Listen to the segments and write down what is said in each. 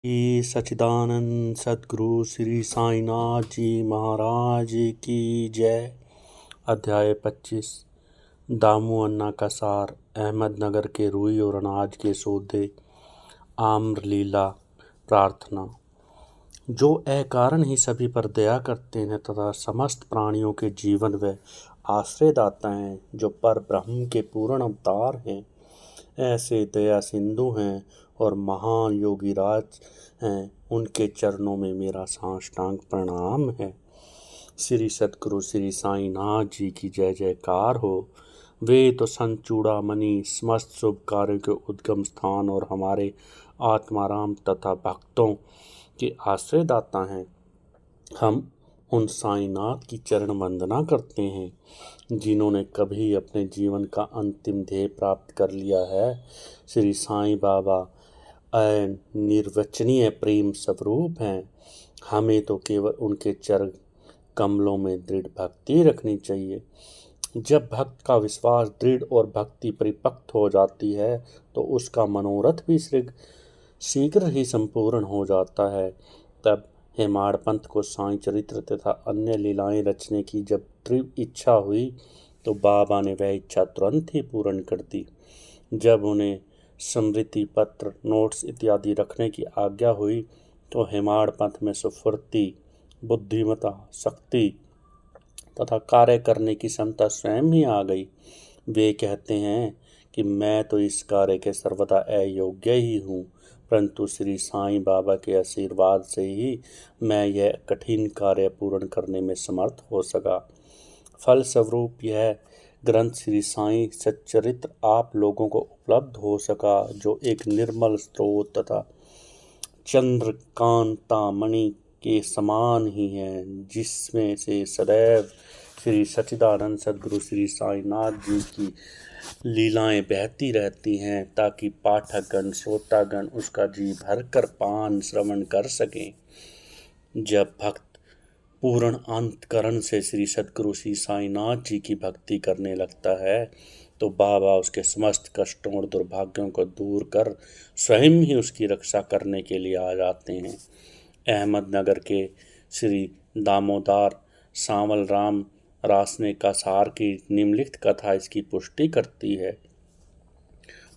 श्री सच्चिदानंद सद्गुरु श्री साईनाथ जी महाराज की जय। अध्याय 25 दामू अन्ना का सार। अहमदनगर के रुई और अनाज के सौदे। आम्रलीला प्रार्थना। जो अकारण ही सभी पर दया करते हैं तथा समस्त प्राणियों के जीवन व आश्रयदाता हैं, जो पर ब्रह्म के पूर्ण अवतार हैं, ऐसे दया सिंधु हैं और महान योगी राज हैं, उनके चरणों में मेरा साष्टांग प्रणाम है। श्री सद्गुरु श्री साईनाथ जी की जय जयकार हो। वे तो संत चूड़ामणि समस्त शुभ कार्यों के उद्गम स्थान और हमारे आत्माराम तथा भक्तों के आश्रयदाता हैं। हम उन साईनाथ की चरण वंदना करते हैं जिन्होंने कभी अपने जीवन का अंतिम ध्येय प्राप्त कर लिया है। श्री साईं बाबा अनिर्वचनीय प्रेम स्वरूप हैं। हमें तो केवल उनके चरण कमलों में दृढ़ भक्ति रखनी चाहिए। जब भक्त का विश्वास दृढ़ और भक्ति परिपक्व हो जाती है तो उसका मनोरथ भी शीघ्र ही संपूर्ण हो जाता है। तब हेमाड़ पंथ को साईं चरित्र तथा अन्य लीलाएं रचने की जब तीव्र इच्छा हुई तो बाबा ने वह इच्छा तुरंत ही पूर्ण कर दी। जब उन्हें स्मृति पत्र, नोट्स इत्यादि रखने की आज्ञा हुई तो हेमाड़ पंथ में सुफुर्ती, बुद्धिमता, शक्ति तथा कार्य करने की क्षमता स्वयं ही आ गई। वे कहते हैं कि मैं तो इस कार्य के सर्वदा अयोग्य ही हूँ, परंतु श्री साईं बाबा के आशीर्वाद से ही मैं यह कठिन कार्य पूर्ण करने में समर्थ हो सका। फलस्वरूप यह ग्रंथ श्री साईं सच्चरित्र आप लोगों को उपलब्ध हो सका, जो एक निर्मल स्रोत तथा चंद्रकांतामणि के समान ही है, जिसमें से सदैव श्री सच्चिदानंद सद्गुरु श्री साईनाथ जी की लीलाएं बहती रहती हैं, ताकि पाठकगण श्रोतागण उसका जी भर कर पान श्रवण कर सकें। जब भक्त पूर्ण अंतकरण से श्री सद्गुरु श्री साईनाथ जी की भक्ति करने लगता है तो बाबा उसके समस्त कष्टों और दुर्भाग्यों को दूर कर स्वयं ही उसकी रक्षा करने के लिए आ जाते हैं। अहमदनगर के श्री दामोदर सावल राम रासने का सार की निम्नलिखित कथा इसकी पुष्टि करती है।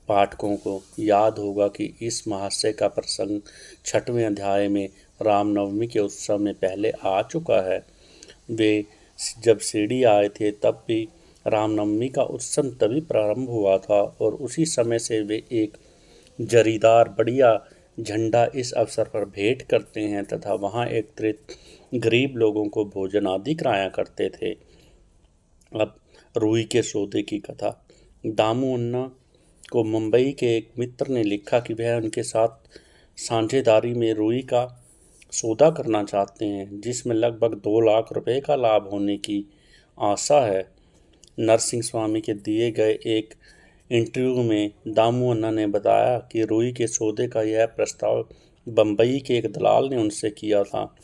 पाठकों को याद होगा कि इस महाशय का प्रसंग 6वें अध्याय में रामनवमी के उत्सव में पहले आ चुका है। वे जब शिरडी आए थे तब भी रामनवमी का उत्सव तभी प्रारंभ हुआ था और उसी समय से वे एक जरीदार बढ़िया झंडा इस अवसर पर भेंट करते हैं तथा वहाँ एकत्रित गरीब लोगों को भोजन आदि कराया करते थे। अब रुई के सौदे की कथा। दामू अन्ना को मुंबई के एक मित्र ने लिखा कि वह उनके साथ साझेदारी में रुई का सौदा करना चाहते हैं, जिसमें लगभग 2 लाख रुपए का लाभ होने की आशा है। नरसिंह स्वामी के दिए गए एक इंटरव्यू में दामू अन्ना ने बताया कि रुई के सौदे का यह प्रस्ताव बम्बई के एक दलाल ने उनसे किया था,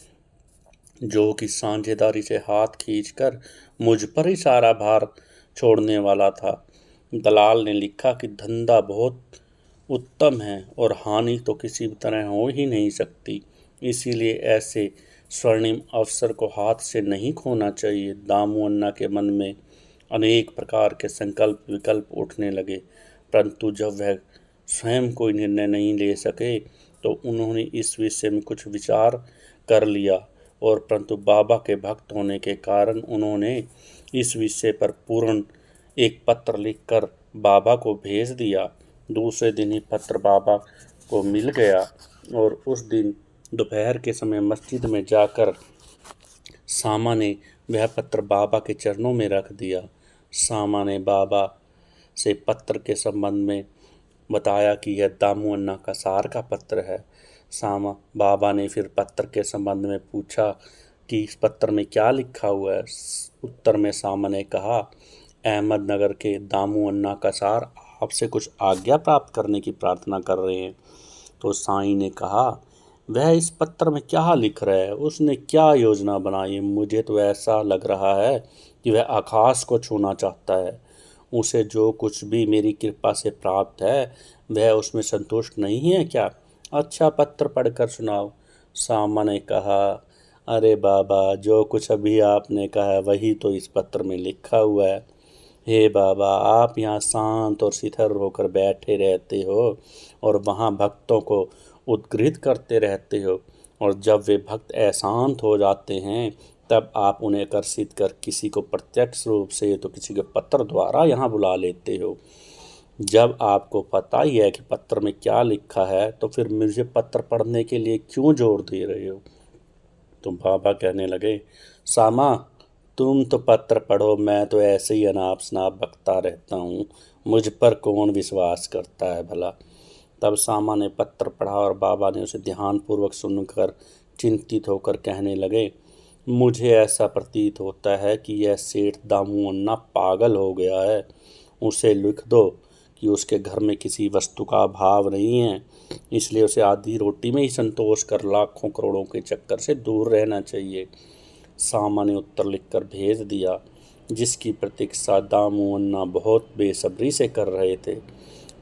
जो कि साझेदारी से हाथ खींचकर मुझ पर ही सारा भार छोड़ने वाला था। दलाल ने लिखा कि धंधा बहुत उत्तम है और हानि तो किसी भी तरह हो ही नहीं सकती, इसीलिए ऐसे स्वर्णिम अवसर को हाथ से नहीं खोना चाहिए। दामू अन्ना के मन में अनेक प्रकार के संकल्प विकल्प उठने लगे, परंतु जब वह स्वयं कोई निर्णय नहीं ले सके तो उन्होंने इस विषय में कुछ विचार कर लिया और परंतु बाबा के भक्त होने के कारण उन्होंने इस विषय पर पूर्ण एक पत्र लिखकर बाबा को भेज दिया। दूसरे दिन ही पत्र बाबा को मिल गया और उस दिन दोपहर के समय मस्जिद में जाकर सामा ने वह पत्र बाबा के चरणों में रख दिया। सामा ने बाबा से पत्र के संबंध में बताया कि यह दामू अन्ना का सार का पत्र है। बाबा ने फिर पत्र के संबंध में पूछा कि इस पत्र में क्या लिखा हुआ है। उत्तर में सामा ने कहा, अहमदनगर के दामू अन्ना का सार आपसे कुछ आज्ञा प्राप्त करने की प्रार्थना कर रहे हैं। तो साईं ने कहा, वह इस पत्र में क्या लिख रहा है, उसने क्या योजना बनाई है? मुझे तो ऐसा लग रहा है कि वह आकाश को छूना चाहता है। उसे जो कुछ भी मेरी कृपा से प्राप्त है वह उसमें संतुष्ट नहीं है क्या? अच्छा पत्र पढ़कर सुनाओ। सामा ने कहा, अरे बाबा, जो कुछ अभी आपने कहा वही तो इस पत्र में लिखा हुआ है। हे बाबा, आप यहाँ शांत और स्थिर होकर बैठे रहते हो और वहाँ भक्तों को उद्गृहित करते रहते हो, और जब वे भक्त अशांत हो जाते हैं तब आप उन्हें आकर्षित कर किसी को प्रत्यक्ष रूप से तो किसी के पत्र द्वारा यहाँ बुला लेते हो। जब आपको पता ही है कि पत्र में क्या लिखा है तो फिर मुझे पत्र पढ़ने के लिए क्यों जोर दे रहे हो? तो बाबा कहने लगे, सामा, तुम तो पत्र पढ़ो, मैं तो ऐसे ही अनाप शनाप बकता रहता हूँ, मुझ पर कौन विश्वास करता है भला। तब सामा ने पत्र पढ़ा और बाबा ने उसे ध्यानपूर्वक सुनकर चिंतित होकर कहने लगे, मुझे ऐसा प्रतीत होता है कि यह सेठ दामू अन्ना पागल हो गया है। उसे लिख दो कि उसके घर में किसी वस्तु का अभाव नहीं है, इसलिए उसे आधी रोटी में ही संतोष कर लाखों करोड़ों के चक्कर से दूर रहना चाहिए। सामा ने उत्तर लिखकर भेज दिया, जिसकी प्रतीक्षा दामू अन्ना बहुत बेसब्री से कर रहे थे।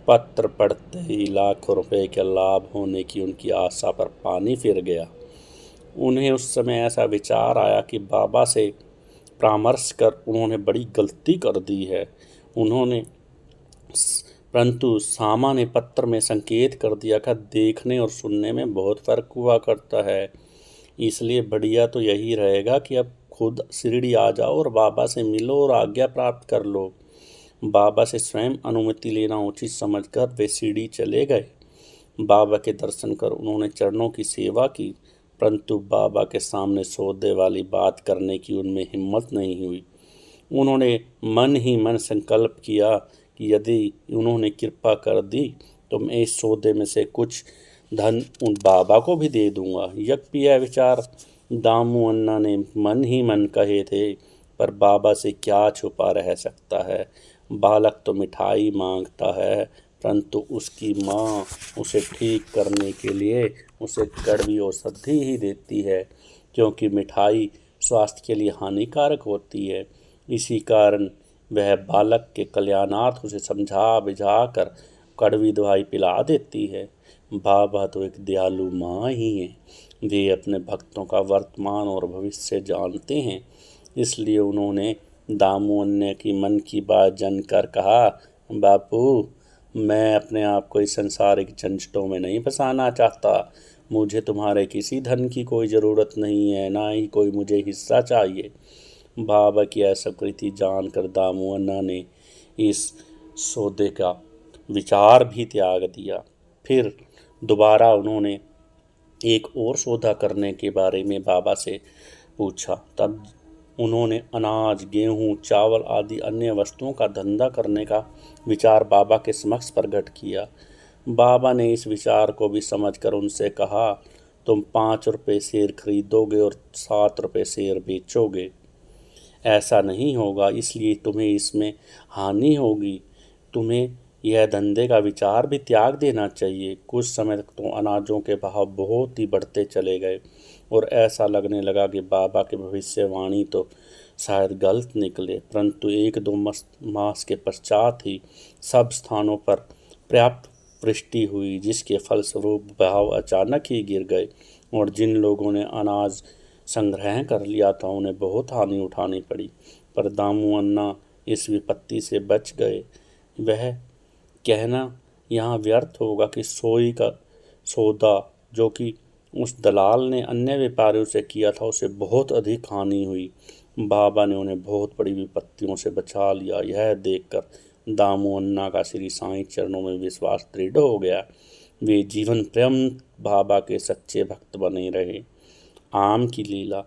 पत्र पढ़ते ही लाखों रुपए के लाभ होने की उनकी आशा पर पानी फिर गया। उन्हें उस समय ऐसा विचार आया कि बाबा से परामर्श कर उन्होंने बड़ी गलती कर दी है। उन्होंने परंतु सामा ने पत्र में संकेत कर दिया कि देखने और सुनने में बहुत फर्क हुआ करता है, इसलिए बढ़िया तो यही रहेगा कि अब खुद शिरडी आ जाओ और बाबा से मिलो और आज्ञा प्राप्त कर लो। बाबा से स्वयं अनुमति लेना उचित समझकर वे शिरडी चले गए। बाबा के दर्शन कर उन्होंने चरणों की सेवा की, परंतु बाबा के सामने सौदे वाली बात करने की उनमें हिम्मत नहीं हुई। उन्होंने मन ही मन संकल्प किया कि यदि उन्होंने कृपा कर दी तो मैं इस सौदे में से कुछ धन उन बाबा को भी दे दूंगा। यह विचार दामू अन्ना ने मन ही मन कहे थे, पर बाबा से क्या छुपा रह सकता है। बालक तो मिठाई मांगता है, परंतु उसकी माँ उसे ठीक करने के लिए उसे कड़वी औषधि ही देती है, क्योंकि मिठाई स्वास्थ्य के लिए हानिकारक होती है। इसी कारण वह बालक के कल्याणार्थ उसे समझा बुझा कर कड़वी दवाई पिला देती है। बाबा तो एक दयालु माँ ही हैं। वे अपने भक्तों का वर्तमान और भविष्य जानते हैं, इसलिए उन्होंने दामू अन्ना की मन की बात जानकर कहा, बापू, मैं अपने आप को इस संसारिक झंझटों में नहीं फंसाना चाहता। मुझे तुम्हारे किसी धन की कोई ज़रूरत नहीं है, ना ही कोई मुझे हिस्सा चाहिए। बाबा की ऐसा कृति जानकर दामू अन्ना ने इस सौदे का विचार भी त्याग दिया। फिर दोबारा उन्होंने एक और सौदा करने के बारे में बाबा से पूछा। तब उन्होंने अनाज, गेहूं, चावल आदि अन्य वस्तुओं का धंधा करने का विचार बाबा के समक्ष प्रकट किया। बाबा ने इस विचार को भी समझकर उनसे कहा, तुम 5 रुपये शेर खरीदोगे और 7 रुपये शेर बेचोगे। ऐसा नहीं होगा, इसलिए तुम्हें इसमें हानि होगी। तुम्हें यह धंधे का विचार भी त्याग देना चाहिए। कुछ समय तक तो अनाजों के भाव बहुत ही बढ़ते चले गए और ऐसा लगने लगा कि बाबा की भविष्यवाणी तो शायद गलत निकले। परंतु 1-2 मास के पश्चात ही सब स्थानों पर पर्याप्त वृष्टि हुई, जिसके फलस्वरूप भाव अचानक ही गिर गए और जिन लोगों ने अनाज संग्रह कर लिया था उन्हें बहुत हानि उठानी पड़ी। पर दामू अन्ना इस विपत्ति से बच गए। वह कहना यहाँ व्यर्थ होगा कि सोई का सौदा जो कि उस दलाल ने अन्य व्यापारियों से किया था उसे बहुत अधिक हानि हुई। बाबा ने उन्हें बहुत बड़ी विपत्तियों से बचा लिया। यह देखकर दामू अन्ना का श्री साईं चरणों में विश्वास दृढ़ हो गया। वे जीवन पर्यंत बाबा के सच्चे भक्त बने रहे। आम की लीला।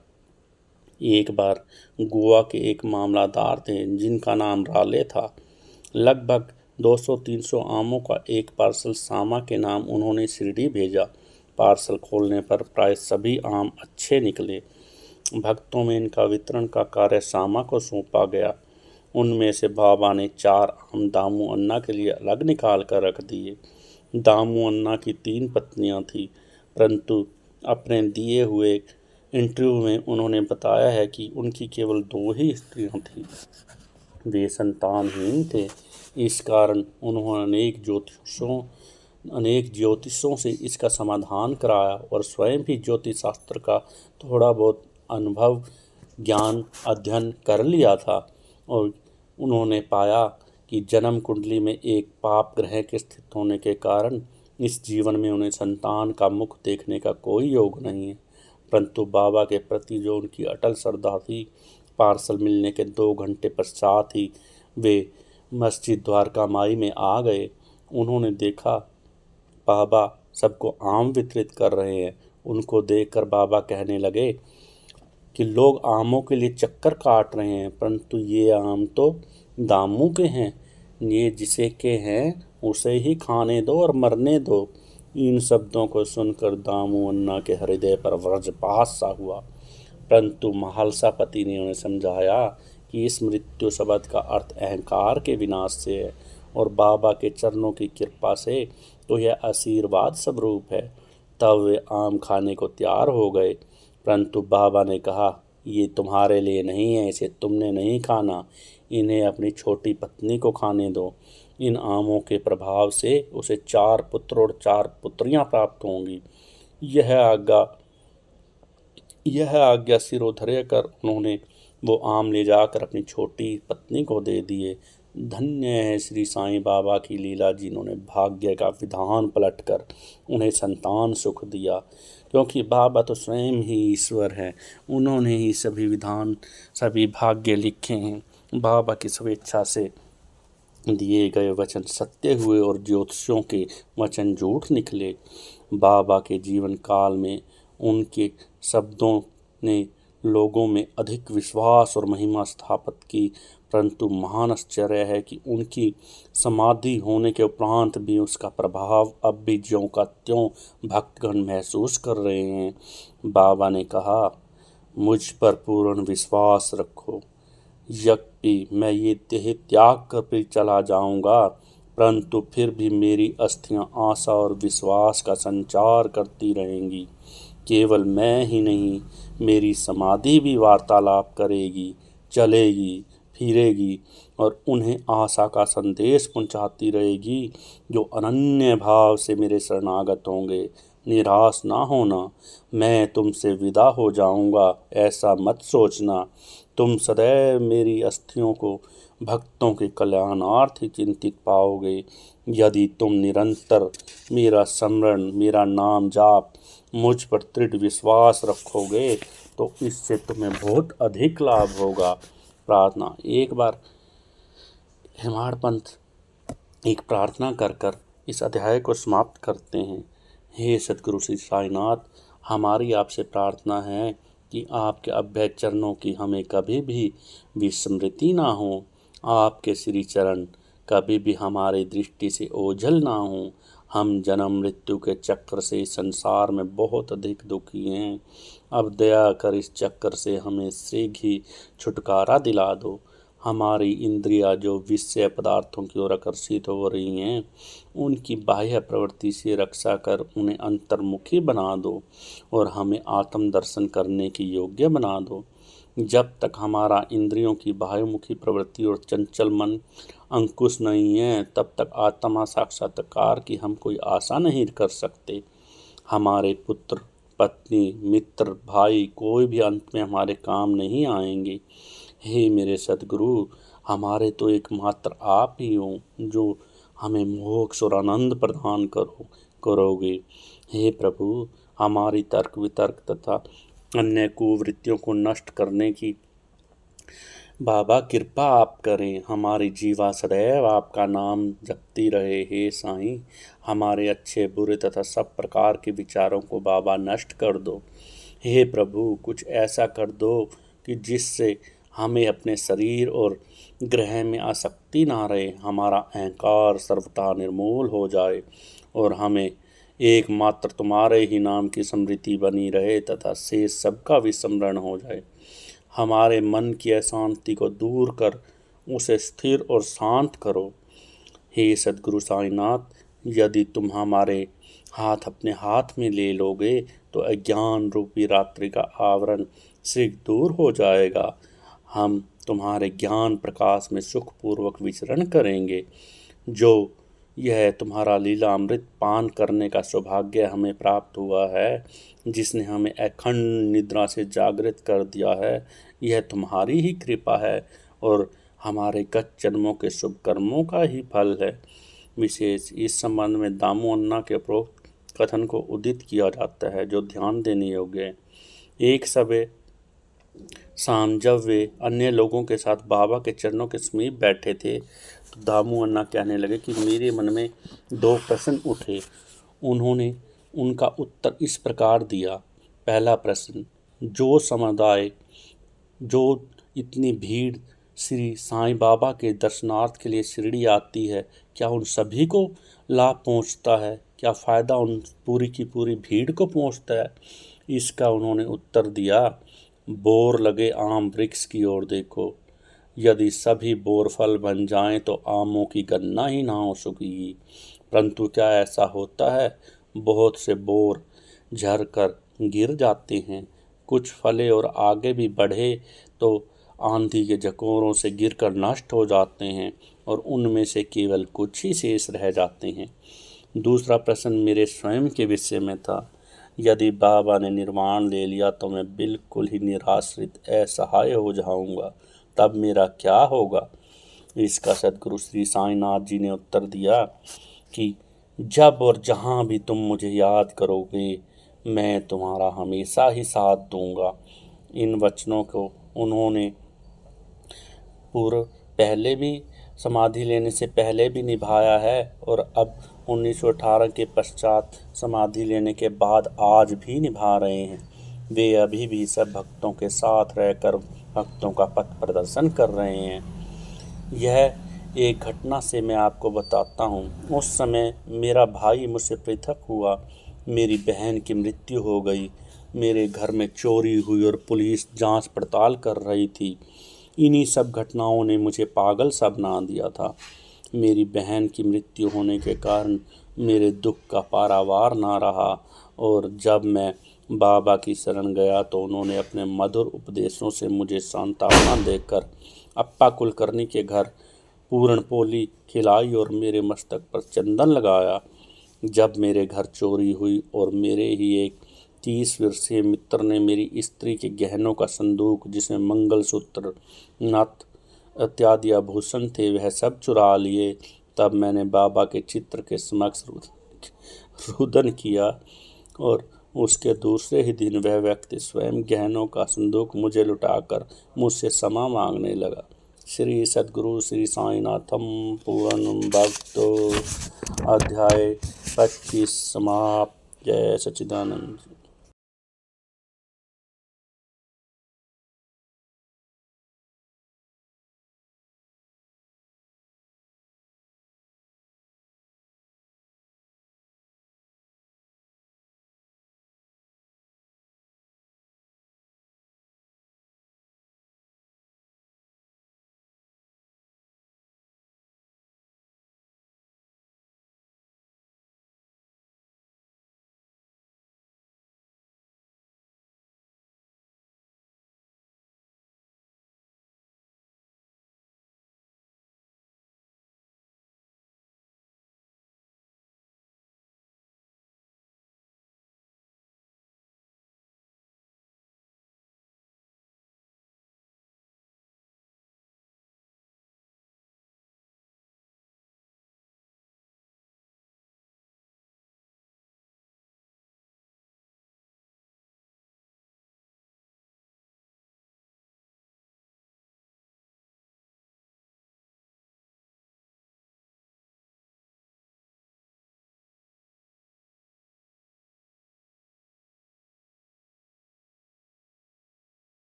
एक बार गोवा के एक मामलादार थे जिनका नाम राले था। लगभग 200-300 आमों का एक पार्सल सामा के नाम उन्होंने शिरडी भेजा। पार्सल खोलने पर प्राय सभी आम अच्छे निकले। भक्तों में इनका वितरण का कार्य सामा को सौंपा गया। उनमें से बाबा ने 4 आम दामू अन्ना के लिए अलग निकाल कर रख दिए। दामू अन्ना की 3 पत्नियां थीं, परंतु अपने दिए हुए इंटरव्यू में उन्होंने बताया है कि उनकी केवल 2 ही स्त्रियां थीं। वे संतानहीन थे। इस कारण उन्होंने अनेक ज्योतिषों अनेक ज्योतिषों से इसका समाधान कराया और स्वयं भी ज्योतिष शास्त्र का थोड़ा बहुत अनुभव ज्ञान अध्ययन कर लिया था। और उन्होंने पाया कि जन्म कुंडली में एक पाप ग्रह के स्थित होने के कारण इस जीवन में उन्हें संतान का मुख देखने का कोई योग नहीं है। परंतु बाबा के प्रति जो उनकी अटल श्रद्धा थी, पार्सल मिलने के 2 घंटे पश्चात ही वे मस्जिद द्वारका माई में आ गए। उन्होंने देखा बाबा सबको आम वितरित कर रहे हैं। उनको देखकर बाबा कहने लगे कि लोग आमों के लिए चक्कर काट रहे हैं, परंतु ये आम तो दामू के हैं, ये जिसे के हैं उसे ही खाने दो और मरने दो। इन शब्दों को सुनकर दामू अन्ना के हृदय पर वज्रपात सा हुआ, परंतु महालसा पति ने उन्हें समझाया कि इस मृत्यु शब्द का अर्थ अहंकार के विनाश से है और बाबा के चरणों की कृपा से तो यह आशीर्वाद स्वरूप है। तब वे आम खाने को तैयार हो गए, परंतु बाबा ने कहा, ये तुम्हारे लिए नहीं है, इसे तुमने नहीं खाना, इन्हें अपनी छोटी पत्नी को खाने दो। इन आमों के प्रभाव से उसे 4 पुत्र और 4 पुत्रियां प्राप्त होंगी। यह आज्ञा सिरोधर्य कर उन्होंने वो आम ले जाकर अपनी छोटी पत्नी को दे दिए। धन्य है श्री साईं बाबा की लीला, जिन्होंने भाग्य का विधान पलटकर उन्हें संतान सुख दिया, क्योंकि बाबा तो स्वयं ही ईश्वर है। उन्होंने ही सभी विधान सभी भाग्य लिखे हैं। बाबा की स्वेच्छा से दिए गए वचन सत्य हुए और ज्योतिषियों के वचन झूठ निकले। बाबा के जीवन काल में उनके शब्दों ने लोगों में अधिक विश्वास और महिमा स्थापित की, परंतु महान आश्चर्य है कि उनकी समाधि होने के उपरांत भी उसका प्रभाव अब भी ज्यों का त्यों भक्तगण महसूस कर रहे हैं। बाबा ने कहा, मुझ पर पूर्ण विश्वास रखो, यद्यपि मैं ये देह त्याग कर भी चला जाऊंगा, परंतु फिर भी मेरी अस्थियां आशा और विश्वास का संचार करती रहेंगी। केवल मैं ही नहीं, मेरी समाधि भी वार्तालाप करेगी, चलेगी, फिरेगी और उन्हें आशा का संदेश पहुंचाती रहेगी, जो अनन्य भाव से मेरे शरणागत होंगे। निराश ना होना, मैं तुमसे विदा हो जाऊंगा ऐसा मत सोचना। तुम सदैव मेरी अस्थियों को भक्तों के कल्याणार्थ ही चिंतित पाओगे। यदि तुम निरंतर मेरा स्मरण, मेरा नाम जाप, मुझ पर दृढ़ विश्वास रखोगे तो इससे तुम्हें बहुत अधिक लाभ होगा। प्रार्थना। एक बार हेमाड़ पंथ एक प्रार्थना कर कर इस अध्याय को समाप्त करते हैं। हे सद्गुरु श्री साईनाथ, हमारी आपसे प्रार्थना है कि आपके अभय चरणों की हमें कभी भी विस्मृति ना हो। आपके श्री चरण कभी भी हमारी दृष्टि से ओझल ना हो। हम जन्म मृत्यु के चक्र से संसार में बहुत अधिक दुखी हैं। अब दया कर इस चक्र से हमें शीघ्र ही छुटकारा दिला दो। हमारी इंद्रियां जो विषय पदार्थों की ओर आकर्षित हो रही हैं, उनकी बाह्य प्रवृत्ति से रक्षा कर उन्हें अंतर्मुखी बना दो और हमें आत्म दर्शन करने की योग्य बना दो। जब तक हमारा इंद्रियों की बाह्यमुखी प्रवृत्ति और चंचल मन अंकुश नहीं है, तब तक आत्मा साक्षात्कार की हम कोई आशा नहीं कर सकते। हमारे पुत्र, पत्नी, मित्र, भाई कोई भी अंत में हमारे काम नहीं आएंगे। हे मेरे सद्गुरु, हमारे तो एकमात्र आप ही हो जो हमें मोक्ष और आनंद प्रदान करोगे। हे प्रभु, हमारी तर्क वितर्क तथा अन्य कुवृत्तियों को नष्ट करने की बाबा कृपा आप करें। हमारी जीवा सदैव आपका नाम जपती रहे। हे साईं, हमारे अच्छे बुरे तथा सब प्रकार के विचारों को बाबा नष्ट कर दो। हे प्रभु, कुछ ऐसा कर दो कि जिससे हमें अपने शरीर और ग्रह में आसक्ति ना रहे, हमारा अहंकार सर्वथा निर्मूल हो जाए और हमें एकमात्र तुम्हारे ही नाम की स्मृति बनी रहे तथा शेष सबका विस्मरण हो जाए। हमारे मन की अशांति को दूर कर उसे स्थिर और शांत करो। हे सद्गुरु साईनाथ, यदि तुम हमारे हाथ अपने हाथ में ले लोगे तो अज्ञान रूपी रात्रि का आवरण शीघ्र दूर हो जाएगा। हम तुम्हारे ज्ञान प्रकाश में सुखपूर्वक विचरण करेंगे। जो यह तुम्हारा लीला अमृत पान करने का सौभाग्य हमें प्राप्त हुआ है, जिसने हमें अखंड निद्रा से जागृत कर दिया है। यह तुम्हारी ही कृपा है और हमारे गत जन्मों के शुभ कर्मों का ही फल है। विशेष इस संबंध में दामू अन्ना के उपरोक्त कथन को उदित किया जाता है, जो ध्यान देने योग्य है। एक समय शाम जब वे अन्य लोगों के साथ बाबा के चरणों के समीप बैठे थे, तो दामू अन्ना कहने लगे कि मेरे मन में दो प्रश्न उठे। उन्होंने उनका उत्तर इस प्रकार दिया। पहला प्रश्न, जो समुदाय जो इतनी भीड़ श्री साईं बाबा के दर्शनार्थ के लिए शिरडी आती है, क्या उन सभी को लाभ पहुंचता है? क्या फ़ायदा उन पूरी की पूरी भीड़ को पहुंचता है? इसका उन्होंने उत्तर दिया, बोर लगे आम वृक्ष की ओर देखो। यदि सभी बोर फल बन जाएं तो आमों की गणना ही ना हो सकेगी। परंतु क्या ऐसा होता है? बहुत से बोर झर कर गिर जाते हैं। कुछ फले और आगे भी बढ़े तो आंधी के झकोरों से गिरकर नष्ट हो जाते हैं और उनमें से केवल कुछ ही शेष रह जाते हैं। दूसरा प्रश्न मेरे स्वयं के विषय में था। यदि बाबा ने निर्वाण ले लिया तो मैं बिल्कुल ही निराश्रित असहाय हो जाऊंगा, तब मेरा क्या होगा? इसका सद्गुरु श्री साईनाथ जी ने उत्तर दिया कि जब और जहाँ भी तुम मुझे याद करोगे, मैं तुम्हारा हमेशा ही साथ दूंगा। इन वचनों को उन्होंने पूर्व पहले भी समाधि लेने से पहले भी निभाया है और अब 1918 के पश्चात समाधि लेने के बाद आज भी निभा रहे हैं। वे अभी भी सब भक्तों के साथ रहकर भक्तों का पथ प्रदर्शन कर रहे हैं। यह एक घटना से मैं आपको बताता हूँ। उस समय मेरा भाई मुझसे पृथक हुआ, मेरी बहन की मृत्यु हो गई, मेरे घर में चोरी हुई और पुलिस जांच पड़ताल कर रही थी। इन्हीं सब घटनाओं ने मुझे पागल सा बना दिया था। मेरी बहन की मृत्यु होने के कारण मेरे दुख का पारावार ना रहा और जब मैं बाबा की शरण गया तो उन्होंने अपने मधुर उपदेशों से मुझे सांत्वना देकर अप्पा कुलकर्णी के घर पूरण पोली खिलाई और मेरे मस्तक पर चंदन लगाया। जब मेरे घर चोरी हुई और मेरे ही एक 30 वर्षीय मित्र ने मेरी स्त्री के गहनों का संदूक, जिसमें मंगलसूत्र, नथ इत्यादि आभूषण थे, वह सब चुरा लिए, तब मैंने बाबा के चित्र के समक्ष रुदन किया और उसके दूसरे ही दिन वह व्यक्ति स्वयं गहनों का संदूक मुझे लुटाकर मुझसे क्षमा मांगने लगा। श्री सद्गुरु श्री साईनाथम पूर्णम भक्तो अध्याय 25 समाप्त। जय सच्चिदानंद।